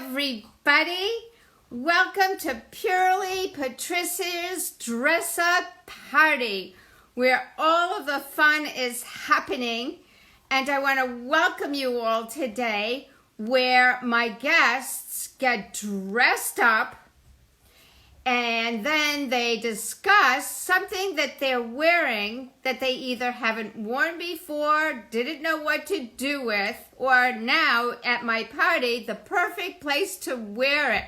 everybody. Welcome to Purely Patricia's Dress Up Party, where all of the fun is happening. And I want to welcome you all today, where my guests get dressed up and then they discuss something that they're wearing that they either haven't worn before, didn't know what to do with, or now at my party, the perfect place to wear it,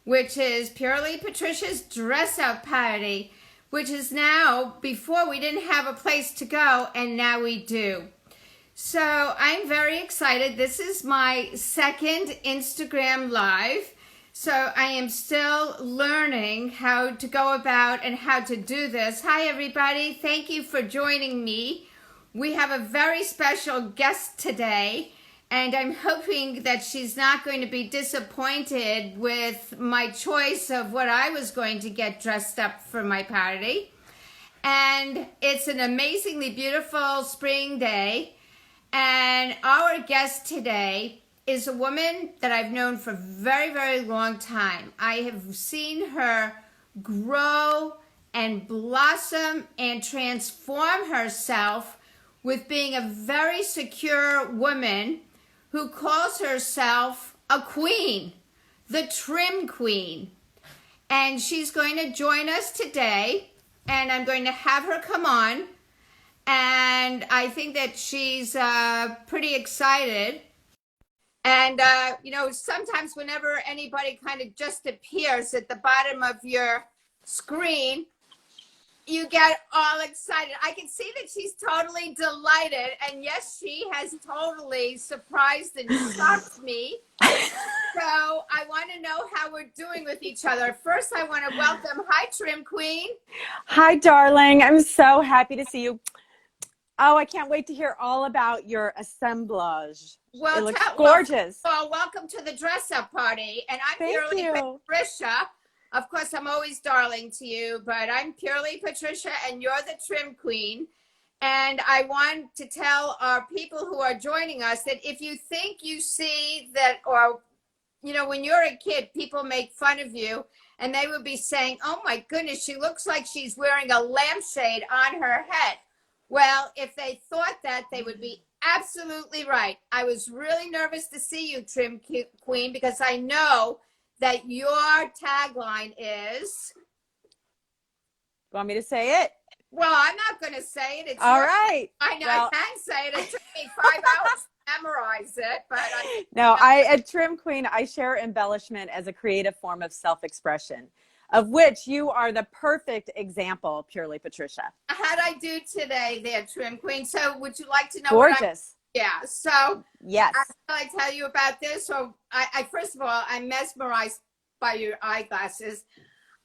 which is Purely Patricia's Dress Up Party, which is now, before we didn't have a place to go, and now we do. So I'm very excited. This is my second Instagram Live. So I am still learning how to go about and how to do this. Hi, everybody. Thank you for joining me. We have a very special guest today, and I'm hoping that she's not going to be disappointed with my choice of what I was going to get dressed up for my party. And it's an amazingly beautiful spring day, and our guest today is a woman that I've known for a very, very long time. I have seen her grow and blossom and transform herself with being a very secure woman who calls herself a queen, the trim queen. And she's going to join us today, and I'm going to have her come on. And I think that she's pretty excited. And, sometimes whenever anybody kind of just appears at the bottom of your screen, you get all excited. I can see that she's totally delighted. And yes, she has totally surprised and shocked me. So I want to know how we're doing with each other. First, I want to welcome, hi, Trim Queen. Hi, darling. I'm so happy to see you. Oh, I can't wait to hear all about your assemblage. Well, it looks gorgeous. Well, welcome to the dress-up party. And I'm Purely Patricia. Of course, I'm always darling to you, but I'm Purely Patricia, and you're the trim queen. And I want to tell our people who are joining us that if you think you see that, or, when you're a kid, people make fun of you, and they would be saying, oh, my goodness, she looks like she's wearing a lampshade on her head. Well, if they thought that, they would be absolutely right. I was really nervous to see you, Trim Queen, because I know that your tagline is... You want me to say it? Well, I'm not going to say it. It's all right. I know I can say it. It took me 5 hours to memorize it, but at Trim Queen, I share embellishment as a creative form of self-expression, of which you are the perfect example, Purely Patricia. How'd I do today there, Trim Queen? So would you like to know? Gorgeous. So yes. I tell you about this? So I first of all, I'm mesmerized by your eyeglasses.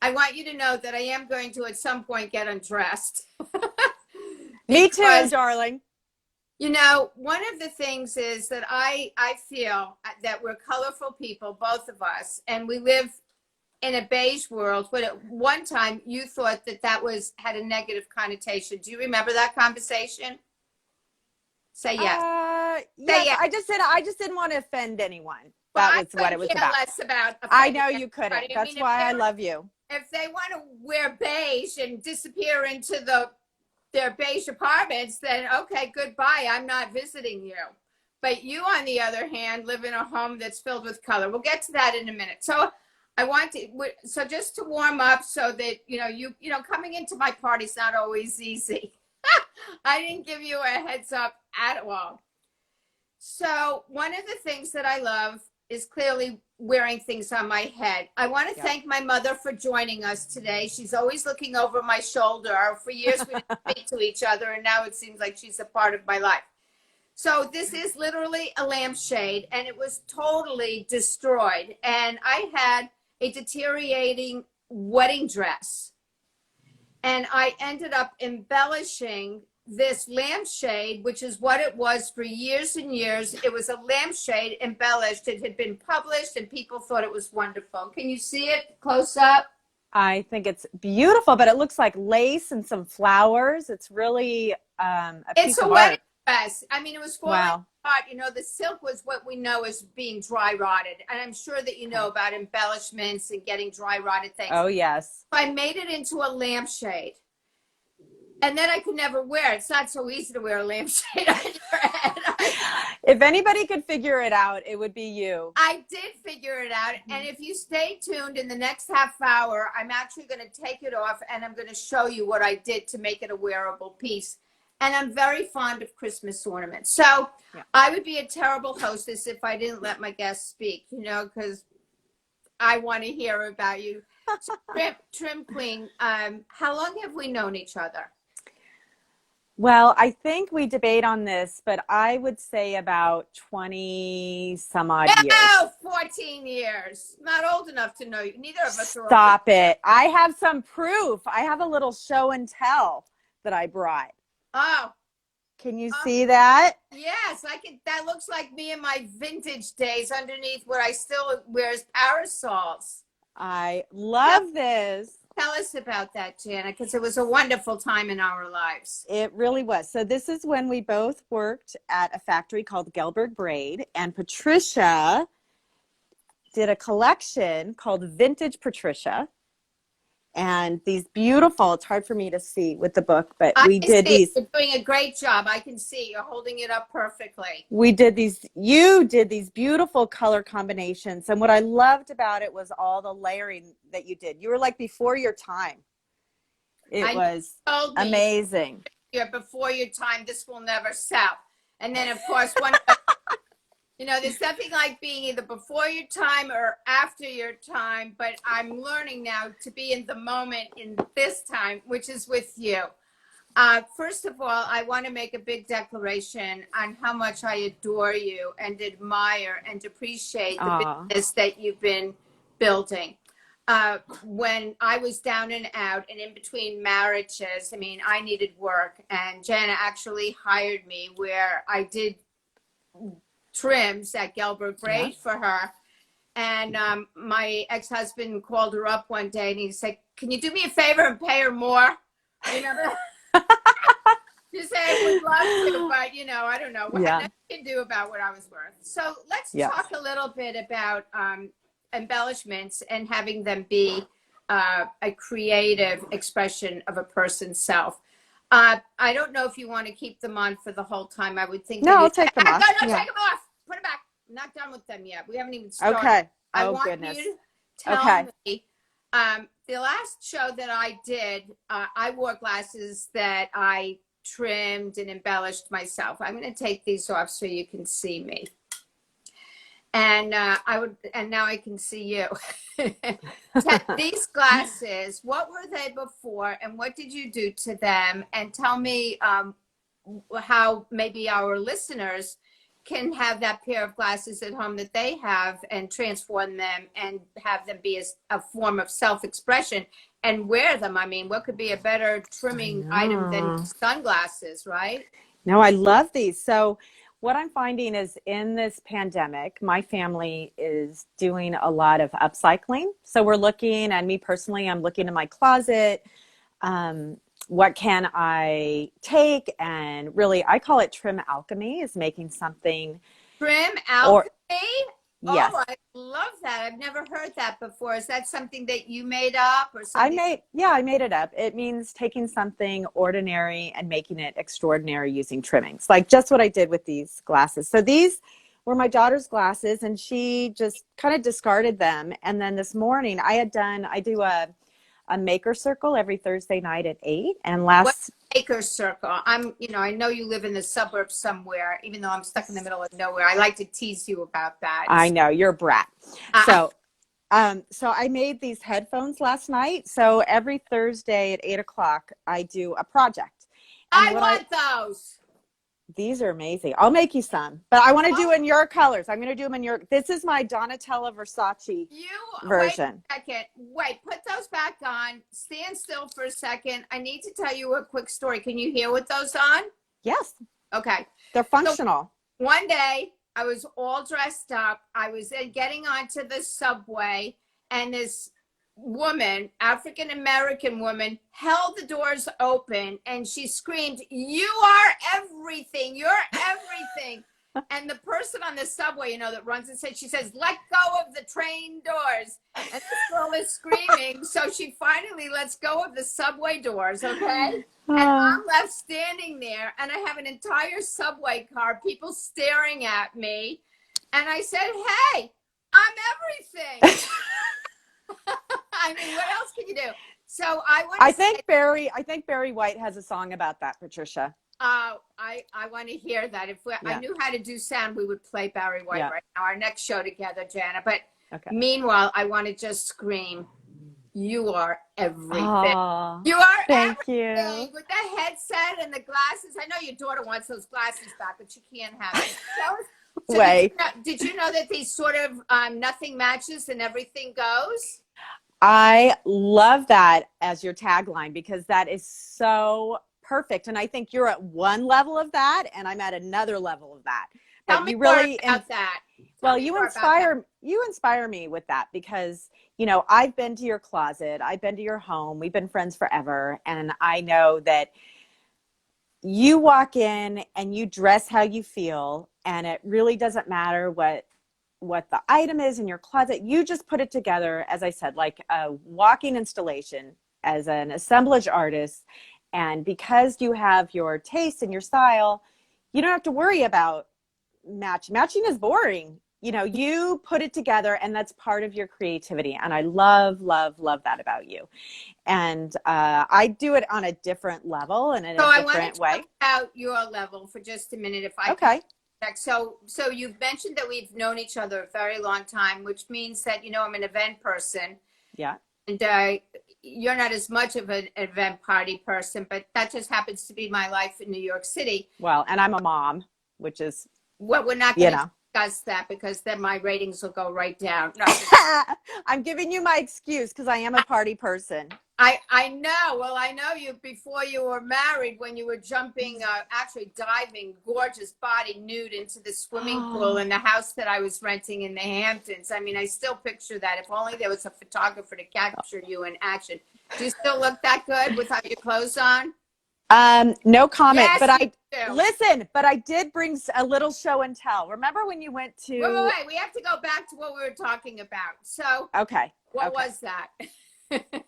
I want you to know that I am going to at some point get undressed. Me too, darling. One of the things is that I feel that we're colorful people, both of us, and we live in a beige world, but at one time you thought that had a negative connotation. Do you remember that conversation? Say yes. Yes. Yes. I just didn't want to offend anyone. Well, that was what it was about. Less about I know you couldn't. That's why I love you. If they want to wear beige and disappear into their beige apartments, then okay, goodbye. I'm not visiting you. But you, on the other hand, live in a home that's filled with color. We'll get to that in a minute. So just to warm up so that, coming into my party is not always easy. I didn't give you a heads up at all. So one of the things that I love is clearly wearing things on my head. I want to thank my mother for joining us today. She's always looking over my shoulder. For years we didn't speak to each other, and now it seems like she's a part of my life. So this is literally a lampshade, and it was totally destroyed. And I had a deteriorating wedding dress. And I ended up embellishing this lampshade, which is what it was for years and years. It was a lampshade embellished. It had been published and people thought it was wonderful. Can you see it close up? I think it's beautiful, but it looks like lace and some flowers. It's really a piece of art. dress. I mean, it was falling Wow. apart. You know, the silk was what we know as being dry rotted. And I'm sure that you know Okay. about embellishments and getting dry rotted things. Oh, yes. So I made it into a lampshade. And then I could never wear it. It's not so easy to wear a lampshade on your head. If anybody could figure it out, it would be you. I did figure it out. And if you stay tuned in the next half hour, I'm actually going to take it off and I'm going to show you what I did to make it a wearable piece. And I'm very fond of Christmas ornaments. So Yeah. I would be a terrible hostess if I didn't let my guests speak, you know, because I want to hear about you. So, Trim Queen, how long have we known each other? Well, I think we debate on this, but I would say about 20 some odd years. No, 14 years. Not old enough to know you. Neither of us are old. Stop it. I have some proof. I have a little show and tell that I brought. Oh. Can you see that? Yes, I can. That looks like me in my vintage days underneath where I still wears parasols. I love this. Tell us about that, Janet, because it was a wonderful time in our lives. It really was. So this is when we both worked at a factory called Gelberg Braid, and Patricia did a collection called Vintage Patricia. And these beautiful, it's hard for me to see with the book, but we did these. You're doing a great job. I can see you're holding it up perfectly. We did these, you did these beautiful color combinations. And what I loved about it was all the layering that you did. You were like before your time. It was amazing. You're before your time. This will never sell. And then, of course, you know, there's nothing like being either before your time or after your time, but I'm learning now to be in the moment in this time, which is with you. First of all, I want to make a big declaration on how much I adore you and admire and appreciate the business that you've been building. When I was down and out and in between marriages, I mean, I needed work, and Jana actually hired me where I did trims at Gelberg Braid for her. And my ex-husband called her up one day and he said, "Can you do me a favor and pay her more?" You know, she said, "I would love to, but you know, I don't know what I can do about what I was worth." So let's talk a little bit about embellishments and having them be a creative expression of a person's self. I don't know if you want to keep them on for the whole time. I would think. No, I'll take them off. No, take them off. Put them back. I'm not done with them yet. We haven't even started. Okay. I want you to tell me. The last show that I did, I wore glasses that I trimmed and embellished myself. I'm going to take these off so you can see me. And and now I can see you. These glasses, what were they before and what did you do to them? And tell me how maybe our listeners can have that pair of glasses at home that they have and transform them and have them be a form of self-expression and wear them. I mean, what could be a better trimming item than sunglasses, right? No, I love these. So what I'm finding is in this pandemic, my family is doing a lot of upcycling. So we're looking, and me personally, I'm looking in my closet. What can I take? And really, I call it trim alchemy, is making something. Trim alchemy? Yes. Oh, I love that. I've never heard that before. Is that something that you made up or something? I made it up. It means taking something ordinary and making it extraordinary using trimmings, like just what I did with these glasses. So these were my daughter's glasses and she just kind of discarded them. And then this morning I do a maker circle every Thursday night at 8. And What's maker circle? I know you live in the suburbs somewhere, even though I'm stuck in the middle of nowhere. I like to tease you about that. I know, you're a brat. So I made these headphones last night. So every Thursday at 8 o'clock, I do a project. And I want those. These are amazing. I'll make you some, but I want to do in your colors. I'm going to do them in your, this is my Donatella Versace version. Wait a second. Wait, put those back on. Stand still for a second. I need to tell you a quick story. Can you hear with those on? Yes. Okay. They're functional. So one day I was all dressed up. I was getting onto the subway and this woman, African American woman, held the doors open and she screamed, "You are everything. You're everything." And the person on the subway, that runs and she says, "Let go of the train doors." And this girl is screaming. So she finally lets go of the subway doors, okay? And I'm left standing there and I have an entire subway car, people staring at me. And I said, "Hey, I'm everything." I mean, what else can you do? So I think Barry White has a song about that, Patricia. I want to hear that. If I knew how to do sound, we would play Barry White right now. Our next show together, Jana. But meanwhile, I want to just scream, "You are everything. You are thank everything." you. With the headset and the glasses. I know your daughter wants those glasses back, but she can't have it. So did you know that these sort of nothing matches and everything goes? I love that as your tagline because that is so perfect. And I think you're at one level of that and I'm at another level of that. Tell me more about that. Well, you inspire me with that because, I've been to your closet, I've been to your home, we've been friends forever. And I know that you walk in and you dress how you feel and it really doesn't matter what the item is in your closet. You just put it together, as I said, like a walking installation as an assemblage artist. And because you have your taste and your style, you don't have to worry about matching. Matching is boring. You put it together and that's part of your creativity. And I love, love, love that about you. And I do it on a different level and in a different way. So I want to talk about your level for just a minute, if I can. So you've mentioned that we've known each other a very long time, which means that, I'm an event person. Yeah. And you're not as much of an event party person, but that just happens to be my life in New York City. Well, and I'm a mom, which is, well, we're not going to discuss that because then my ratings will go right down. No. I'm giving you my excuse because I am a party person. I know. Well, I know you before you were married when you were jumping, actually diving, gorgeous body nude into the swimming pool in the house that I was renting in the Hamptons. I mean, I still picture that. If only there was a photographer to capture you in action. Do you still look that good without your clothes on? No comment, yes, but I did bring a little show and tell. Remember when you went to... Wait. We have to go back to what we were talking about. So, what was that?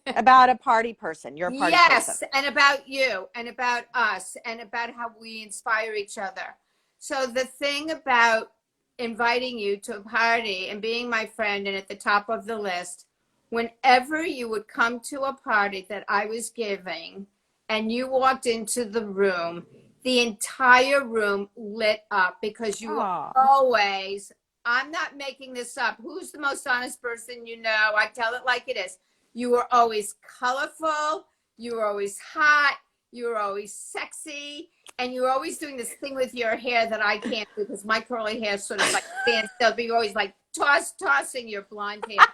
About a party person. You're a party person. Yes, and about you and about us and about how we inspire each other. So the thing about inviting you to a party and being my friend and at the top of the list, whenever you would come to a party that I was giving and you walked into the room, the entire room lit up because you were always, I'm not making this up. Who's the most honest person you know? I tell it like it is. You were always colorful, you were always hot, you were always sexy, and you were always doing this thing with your hair that I can't do because my curly hair sort of like stands still, but you're always like tossing your blonde hair.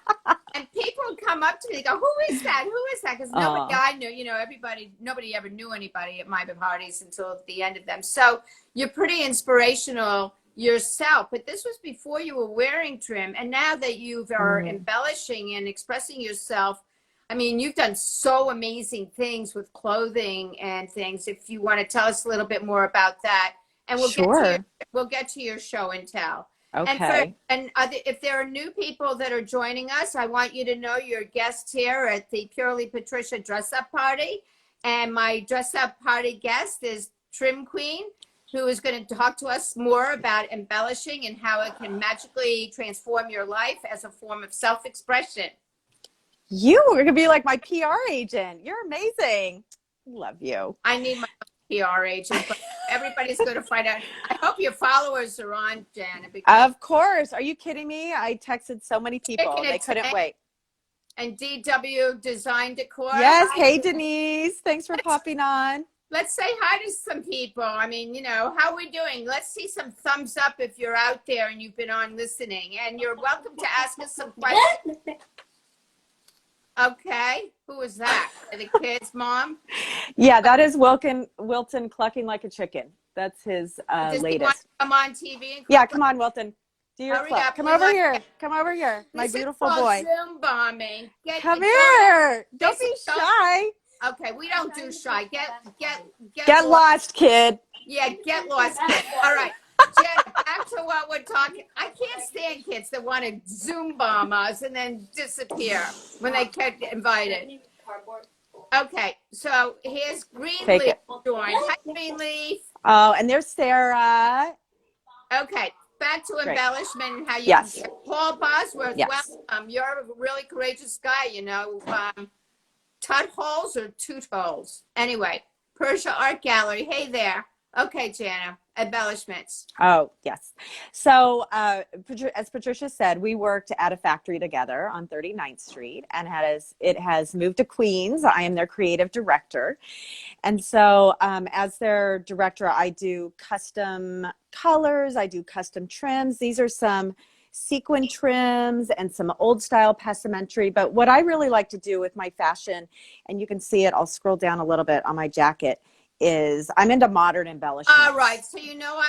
And people would come up to me and go, "Who is that? Who is that?" Because nobody I knew, nobody ever knew anybody at my parties until the end of them. So you're pretty inspirational yourself, but this was before you were wearing trim. And now that you are embellishing and expressing yourself, I mean, you've done so amazing things with clothing and things. If you want to tell us a little bit more about that, and we'll get to your show and tell. Okay. If there are new people that are joining us, I want you to know you're guests here at the Purely Patricia Dress Up Party. And my dress up party guest is Trim Queen, who is going to talk to us more about embellishing and how it can magically transform your life as a form of self-expression. You are going to be like my PR agent. You're amazing. Love you. I need my PR agent, but everybody's going to find out. I hope your followers are on, Janet. Of course. Are you kidding me? I texted so many people. They couldn't wait. And DW Design Decor. Yes. Hey, Denise. Thanks for popping on. Let's say hi to some people. I mean, how are we doing? Let's see some thumbs up if you're out there and you've been on listening. And you're welcome to ask us some questions. Okay. Who is that? The kid's mom? Yeah, that is Wilton clucking like a chicken. That's his Does latest. he want to come on TV? Yeah, come on, Wilton. Do your Hurry flip. up. Come We over want- here. Come over here, my This is beautiful called boy. Zoom bombing. Come here. Don't be Don't- shy. Okay, we don't do shy. Get lost, kid. Yeah, get lost. All right. Jen, back to what we're talking. I can't stand kids that want to Zoom bomb us and then disappear when they get invited. Okay, so here's Take Greenleaf it. joined. Hi, Greenleaf. Oh, and there's Sarah. Okay, back to Great. embellishment and how you Yes. can get Paul Bosworth. Yes. Well, you're a really courageous guy, you know. Tut holes or toot holes? Anyway, Persia Art Gallery. Hey there. Okay, Jana, embellishments. Oh, yes. So, as Patricia said, we worked at a factory together on 39th Street, and it has moved to Queens. I am their creative director. And so, as their director, I do custom colors, I do custom trims. These are some sequin trims and some old style passementerie. But what I really like to do with my fashion, and you can see it, I'll scroll down a little bit on my jacket, is I'm into modern embellishments. All right. So, you know,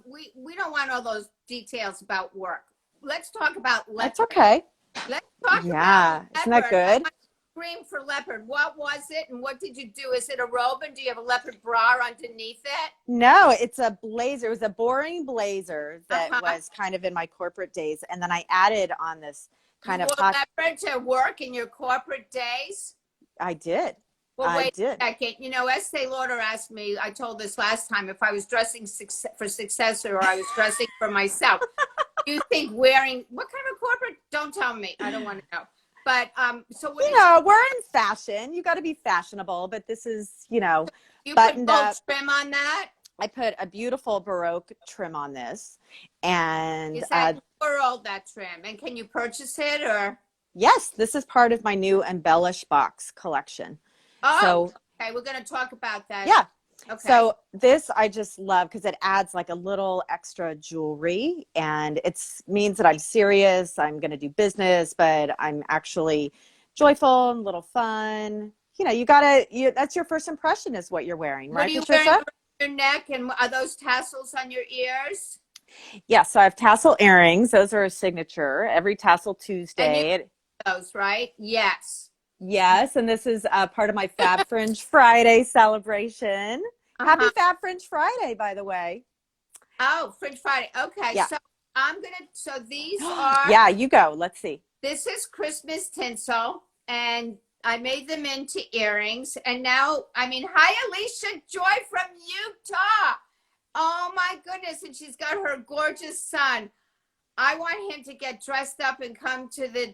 we don't want all those details about work. Let's talk about leopard. That's okay. Let's talk about Yeah. Isn't that good? Scream for leopard. What was it and what did you do? Is it a robe and do you have a leopard bra underneath it? No, it's a blazer. It was a boring blazer that was kind of in my corporate days. And then I added on this kind of leopard to work in your corporate days? I did. Well, wait a second. You know, Estee Lauder asked me, I told this last time, if I was dressing for Successor or I was dressing for myself. Do you think wearing, what kind of corporate? Don't tell me. I don't want to know. But, so what we're in fashion. You got to be fashionable, but this is, you buttoned put up. trim on that? I put a beautiful Baroque trim on this. And is that new or old, that trim? And can you purchase it or? Yes, this is part of my new Embellish box collection. Oh, so, okay. We're going to talk about that. Yeah. Okay. So this I just love because it adds like a little extra jewelry, and it means that I'm serious. I'm going to do business, but I'm actually joyful and a little fun. You know, that's your first impression is what you're wearing, right, Patricia? Patricia? Wearing your neck, and are those tassels on your ears? Yeah, so I have tassel earrings. Those are a signature. Every Tassel Tuesday. And those, right? Yes. Yes, and this is part of my Fab Fringe Friday celebration. Happy Fab Fringe Friday, by the way. Oh, Fringe Friday. Okay, yeah. So these are. Yeah, you go. Let's see. This is Christmas tinsel, and I made them into earrings. And now, hi, Alicia Joy from Utah. Oh my goodness, and she's got her gorgeous son. I want him to get dressed up and come to the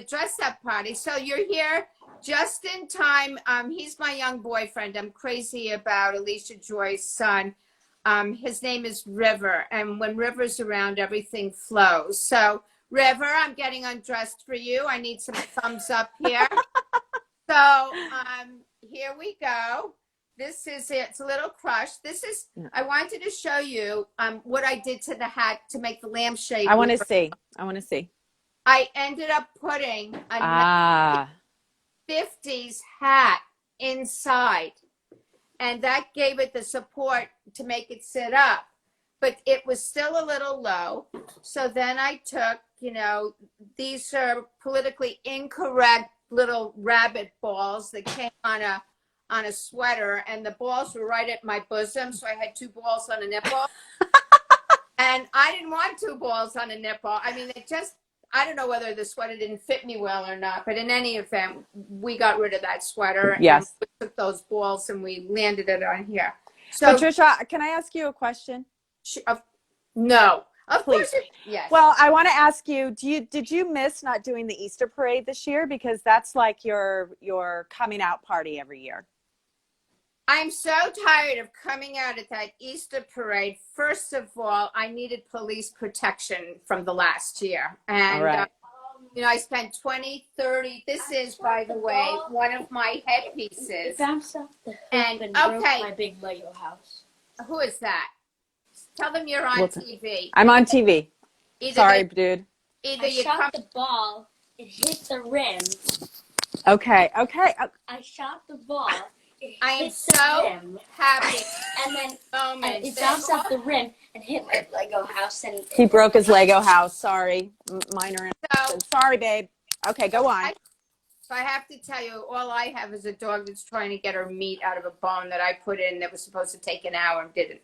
dress up party. So you're here just in time. He's my young boyfriend. I'm crazy about Alicia Joy's son. His name is River. And when River's around, everything flows. So River, I'm getting undressed for you. I need some thumbs up here. So here we go. This is it. It's a little crushed. I wanted to show you what I did to the hat to make the lampshade. I want to see. I ended up putting a 50s hat inside, and that gave it the support to make it sit up, but it was still a little low. So then I took, these are politically incorrect little rabbit balls that came on a sweater, and the balls were right at my bosom, so I had two balls on a nipple. And I didn't want two balls on a nipple. I don't know whether the sweater didn't fit me well or not, but in any event, we got rid of that sweater. Yes. And we took those balls and we landed it on here. So, Patricia, can I ask you a question? No. Of Please. course. Yes. Well, I want to ask you, did you miss not doing the Easter parade this year? Because that's like your coming out party every year. I'm so tired of coming out at that Easter parade. First of all, I needed police protection from the last year. And, I spent 20, 30. This is, by the way, one of my headpieces. Bounced off the hoop and broke my big Lego house. Who is that? Tell them you're on TV. I'm on TV. Sorry, dude. I shot the ball. It hit the rim. Okay. I shot the ball. I am hit the so rim, happy. and then Moment. it bounced off the rim and hit my Lego house. And He broke his Lego house. Sorry. Minor. So, Sorry, babe. Okay, go on. So I have to tell you, all I have is a dog that's trying to get her meat out of a bone that I put in that was supposed to take an hour and didn't.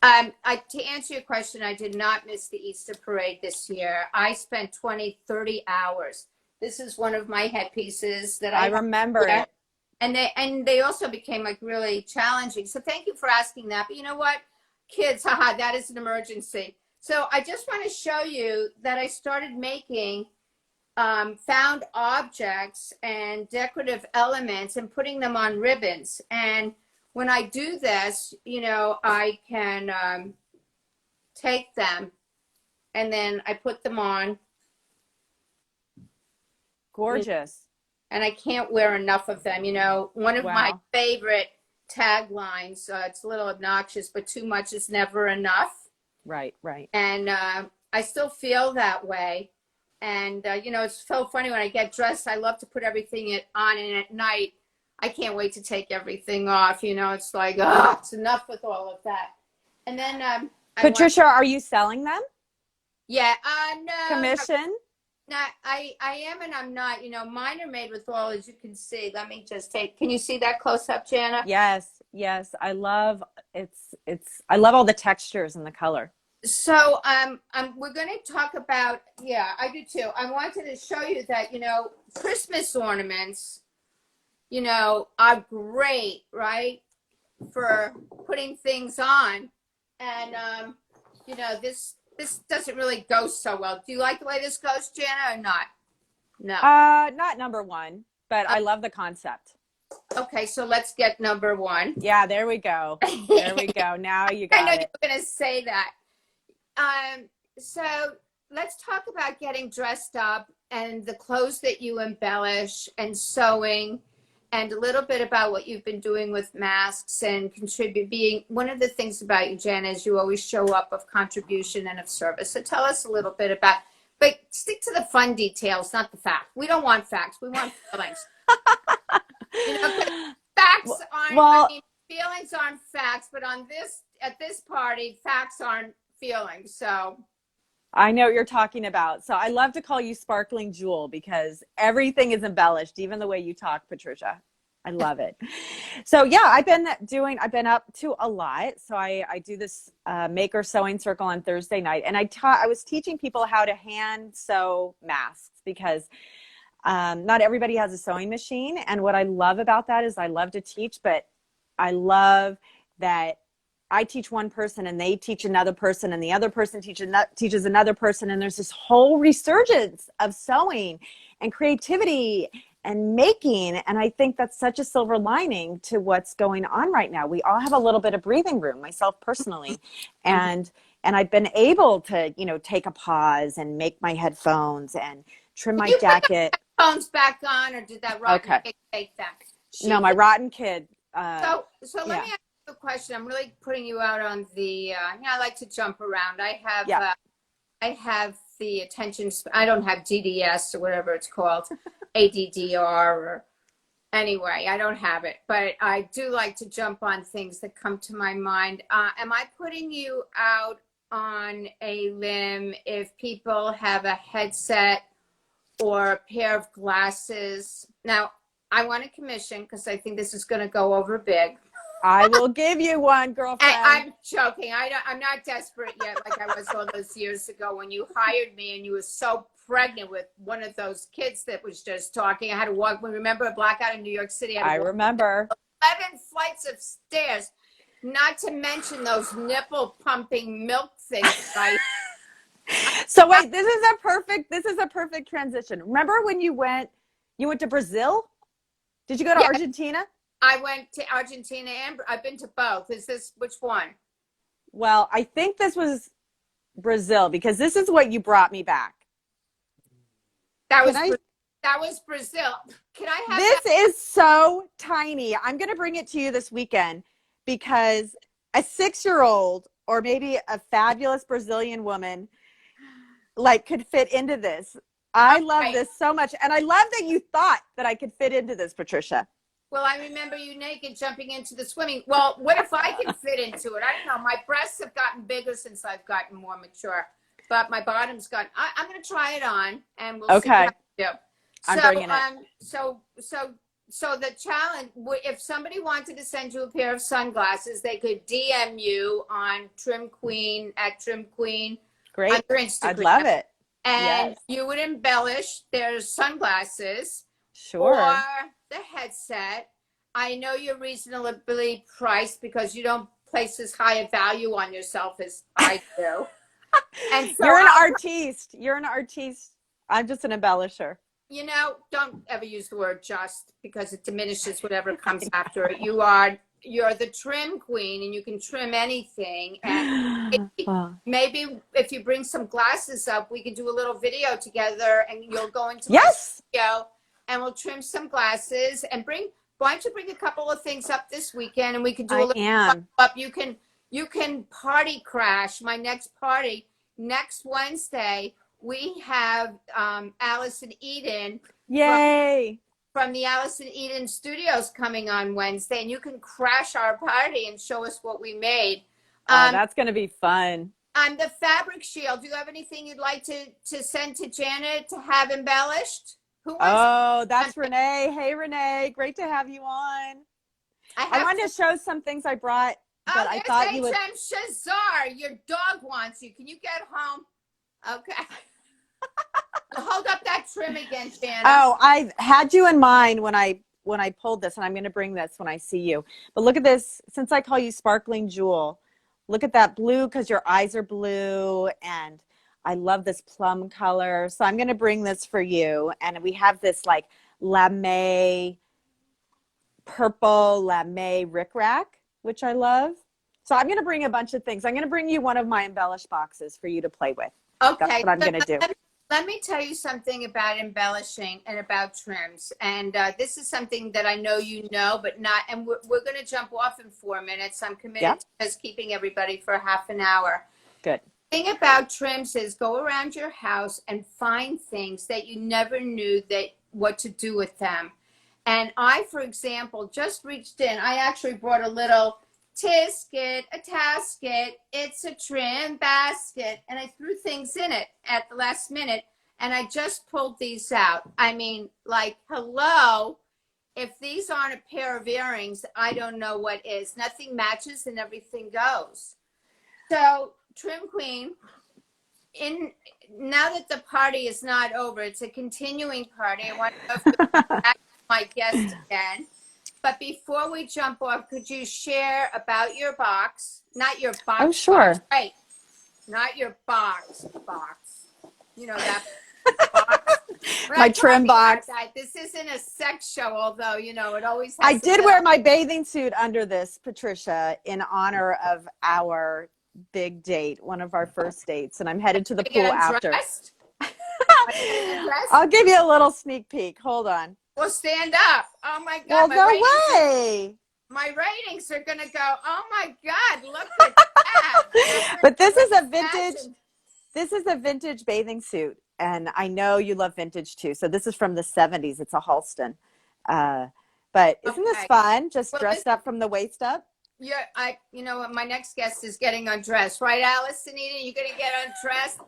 To answer your question, I did not miss the Easter parade this year. I spent 20, 30 hours. This is one of my headpieces that I remember it. And they also became like really challenging. So thank you for asking that. But you know what? Kids, haha, that is an emergency. So I just want to show you that I started making found objects and decorative elements and putting them on ribbons. And when I do this, you know, I can take them and then I put them on. Gorgeous. And I can't wear enough of them. You know, one of my favorite taglines, it's a little obnoxious, but too much is never enough. Right, right. And I still feel that way. And, you know, it's so funny when I get dressed, I love to put everything on. And at night, I can't wait to take everything off. You know, it's like, oh, it's enough with all of that. And then Patricia, are you selling them? Yeah, no. Commission? No, I am and I'm not. You know, mine are made with oil, as you can see. Let me just can you see that close up, Jana? Yes, yes. I love I love all the textures and the color. So we're going to talk about, yeah, I do too. I wanted to show you that, you know, Christmas ornaments, you know, are great, right, for putting things on. And, you know, this doesn't really go so well. Do you like the way this goes, Jana, or not? No. Not number one, but I love the concept. Okay, so let's get number one. Yeah, there we go. There we go. Now you got it. I know you were going to say that. So let's talk about getting dressed up and the clothes that you embellish and sewing and a little bit about what you've been doing with masks and being one of the things about you, Jen, is you always show up of contribution and of service. So tell us a little bit about, but stick to the fun details, not the facts. We don't want facts. We want feelings. You know, facts aren't, I mean, feelings aren't facts, but at this party, facts aren't feelings. So I know what you're talking about. So I love to call you Sparkling Jewel because everything is embellished, even the way you talk, Patricia. I love it. So yeah, I've been up to a lot. So I do this maker sewing circle on Thursday night, and I was teaching people how to hand sew masks because not everybody has a sewing machine. And what I love about that is I love to teach, but I love that I teach one person and they teach another person and the other person teaches another person. And there's this whole resurgence of sewing and creativity and making. And I think that's such a silver lining to what's going on right now. We all have a little bit of breathing room, myself personally. And I've been able to, you know, take a pause and make my headphones and trim my jacket. Put the headphones back on, or did that rotten kid take them? No, my rotten kid. So let me ask you a question. I'm really putting you out on the, I like to jump around. I have the attention, I don't have DDS or whatever it's called, ADDR or anyway, I don't have it, but I do like to jump on things that come to my mind. Am I putting you out on a limb if people have a headset or a pair of glasses? Now, I want a commission because I think this is going to go over big. I will give you one, girlfriend. I'm joking. I'm not desperate yet like I was all those years ago when you hired me and you were so pregnant with one of those kids that was just talking. I had to walk. Remember a blackout in New York City? I remember. 11 flights of stairs, not to mention those nipple pumping milk things, right? So wait, this is a perfect transition. Remember when you went to Brazil? Did you go to Argentina? I went to Argentina and I've been to both. Which one? Well, I think this was Brazil because this is what you brought me back. That was Brazil. Can I have this? Is so tiny. I'm going to bring it to you this weekend because a 6-year-old or maybe a fabulous Brazilian woman like could fit into this. I love this so much. And I love that you thought that I could fit into this, Patricia. Well, I remember you naked jumping into the swimming. Well, what if I can fit into it? I don't know. My breasts have gotten bigger since I've gotten more mature, but my bottom's gotten. I'm going to try it on, and we'll see how Okay. I do. I'm bringing it. So the challenge, if somebody wanted to send you a pair of sunglasses, they could DM you on Trim Queen at Trim Queen Great. on your Instagram. I'd love it. And Yes. you would embellish their sunglasses Sure. or the headset. I know you're reasonably priced because you don't place as high a value on yourself as I do. And so You're an artiste. You're an artiste. I'm just an embellisher. You know, don't ever use the word just because it diminishes whatever comes after it. You're the trim queen and you can trim anything. And maybe if you bring some glasses up, we can do a little video together and you'll go into my studio and we'll trim some glasses and why don't you bring a couple of things up this weekend and we can do a little up. You can party crash my next party next Wednesday. We have Alice and Eden. Yay! From the Alice and Eden Studios coming on Wednesday, and you can crash our party and show us what we made. That's going to be fun. The Fabric Shield. Do you have anything you'd like to send to Janet to have embellished? That's Renee. Hey, Renee. Great to have you on. I wanted to show some things I brought, but I thought you would. Shazar, your dog wants you. Can you get home? Okay. Hold up that trim again, Shannon. Oh, I had you in mind when I pulled this, and I'm going to bring this when I see you. But look at this. Since I call you Sparkling Jewel, look at that blue because your eyes are blue, and I love this plum color. So I'm going to bring this for you, and we have this like lame purple lame rickrack, which I love. So I'm going to bring a bunch of things. I'm going to bring you one of my embellish boxes for you to play with. Okay. That's what I'm going to do. Let me tell you something about embellishing and about trims. And this is something that I know you know, but not, and we're going to jump off in 4 minutes. I'm committed to just keeping everybody for half an hour. Good. The thing about trims is go around your house and find things that you never knew what to do with them. And I, for example, just reached in. I actually brought a little tisket, a tasket, it's a trim basket, and I threw things in it at the last minute, and I just pulled these out. I mean, like, hello, if these aren't a pair of earrings, I don't know what is. Nothing matches and everything goes. So, Trim Queen, now that the party is not over, it's a continuing party. I want to go back to my guest again. But before we jump off, could you share about your box? Not your box. Oh, sure. Box, right. Not your box. You know that box. My trim box. This isn't a sex show, although, you know, it always has. I did wear my bathing suit under this, Patricia, in honor of our big date, one of our first dates. And I'm headed to the pool after. I'll give you a little sneak peek. Hold on. Well, stand up. Oh, my God. Well, no way. My ratings are going to go, oh, my God, look at that. But this is a vintage bathing suit. And I know you love vintage, too. So this is from the 70s. It's a Halston. But isn't this fun? Just dressed up from the waist up? Yeah, you know what? My next guest is getting undressed. Right, Alice and Eden? You're going to get undressed?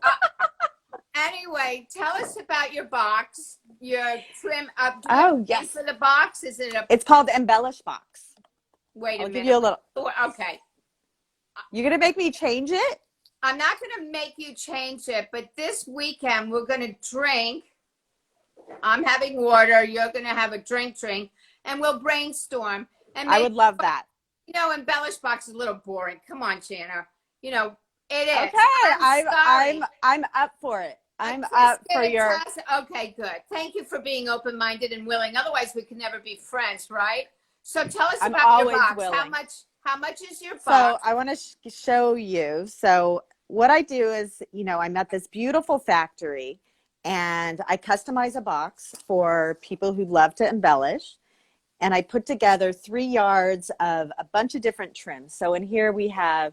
Anyway, tell us about your box, your trim up. Yes. For the box, is it It's called Embellish Box. Wait a minute. Give you a little. Okay. You're gonna make me change it? I'm not gonna make you change it, but this weekend we're gonna drink. I'm having water. You're gonna have a drink, and we'll brainstorm. And I would love that. You know, Embellish Box is a little boring. Come on, Jana. You know. It is. Okay, I'm up for it. I'm up for your. Okay, good. Thank you for being open-minded and willing. Otherwise, we could never be friends, right? So tell us about your box. Willing. How much is your box? So I want to show you. So what I do is, you know, I'm at this beautiful factory, and I customize a box for people who love to embellish, and I put together 3 yards of a bunch of different trims. So in here we have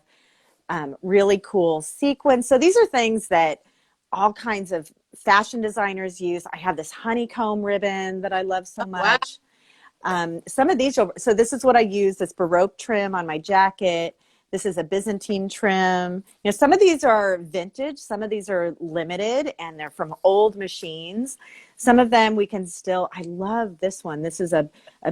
really cool sequins. So these are things that all kinds of fashion designers use. I have this honeycomb ribbon that I love so much. Some of these, so this is what I use, this Baroque trim on my jacket. This is a Byzantine trim. You know, some of these are vintage, some of these are limited, and they're from old machines. Some of them we can still, I love this one. This is a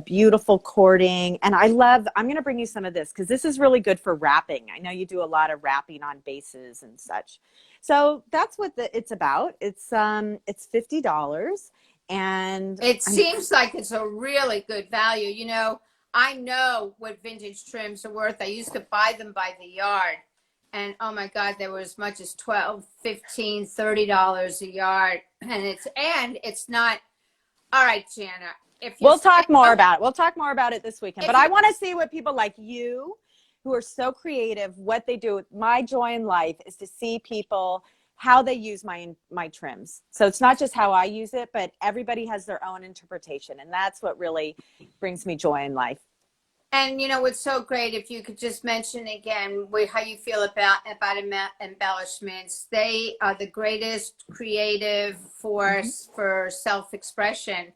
beautiful cording. And I'm going to bring you some of this because this is really good for wrapping. I know you do a lot of wrapping on bases and such. So that's what it's about. It's $50. And it seems like it's a really good value. You know, I know what vintage trims are worth. I used to buy them by the yard, and oh my God, they were as much as $12, $15, $30 a yard. And it's not all right, Jana. We'll talk more about it. We'll talk more about it this weekend. But I want to see what people like you who are so creative, what they do. My joy in life is to see people how they use my trims. So it's not just how I use it, but everybody has their own interpretation. And that's what really brings me joy in life. And you know, what's so great, if you could just mention again how you feel about embellishments. They are the greatest creative force for self-expression.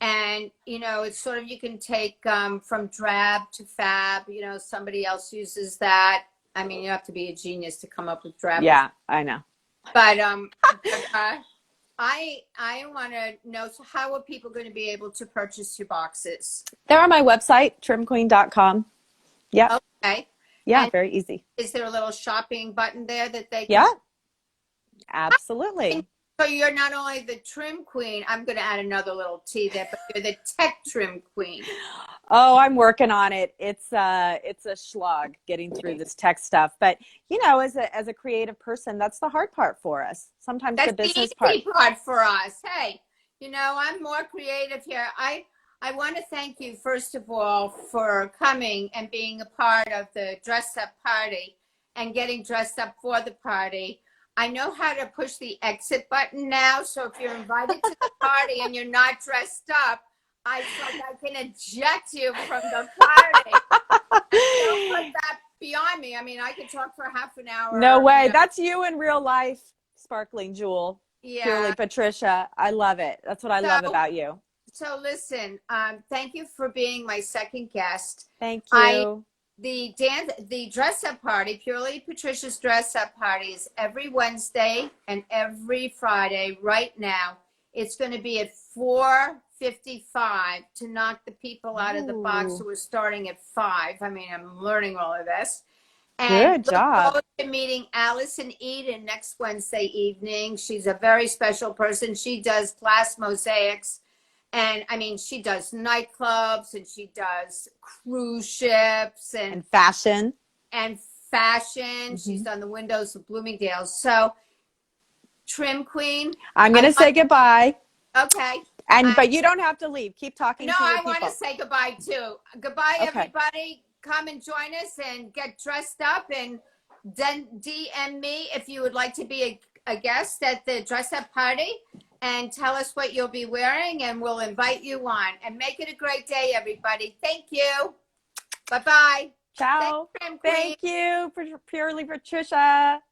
And, you know, it's sort of, you can take from drab to fab, you know, somebody else uses that. I mean, you have to be a genius to come up with drab. Yeah, I know. But I want to know, so how are people going to be able to purchase your boxes? They're on my website, trimqueen.com. Yeah. Okay. Yeah, and very easy. Is there a little shopping button there that they can? Yeah, absolutely. So you're not only the trim queen, I'm going to add another little T there, but you're the tech trim queen. Oh, I'm working on it. It's a slog getting through this tech stuff. But, you know, as a creative person, that's the hard part for us. Sometimes that's the business the easy part for us. Hey, you know, I'm more creative here. I want to thank you, first of all, for coming and being a part of the dress up party and getting dressed up for the party. I know how to push the exit button now, so if you're invited to the party and you're not dressed up, I can eject you from the party. Don't put that beyond me. I mean, I could talk for half an hour. No way. You know. That's you in real life, sparkling jewel. Yeah. Purely Patricia. I love it. That's what I love about you. So listen, thank you for being my second guest. Thank you. The dress up party, Purely Patricia's dress up party, is every Wednesday and every Friday right now. It's going to be at 4:55 to knock the people out of the box who are starting at 5. I mean, I'm learning all of this. And good job. Look forward to meeting Allison Eden next Wednesday evening. She's a very special person. She does glass mosaics. And I mean, she does nightclubs and she does cruise ships and fashion. She's done the windows of Bloomingdale's. So, Trim Queen. I'm going to say goodbye. Okay. But you don't have to leave. Keep talking to your people. No, I want to say goodbye too. Goodbye, everybody. Come and join us and get dressed up, and then DM me if you would like to be a guest at the dress up party. And tell us what you'll be wearing, and we'll invite you on. And make it a great day, everybody. Thank you. Bye-bye. Ciao. Thank you, Purely Patricia.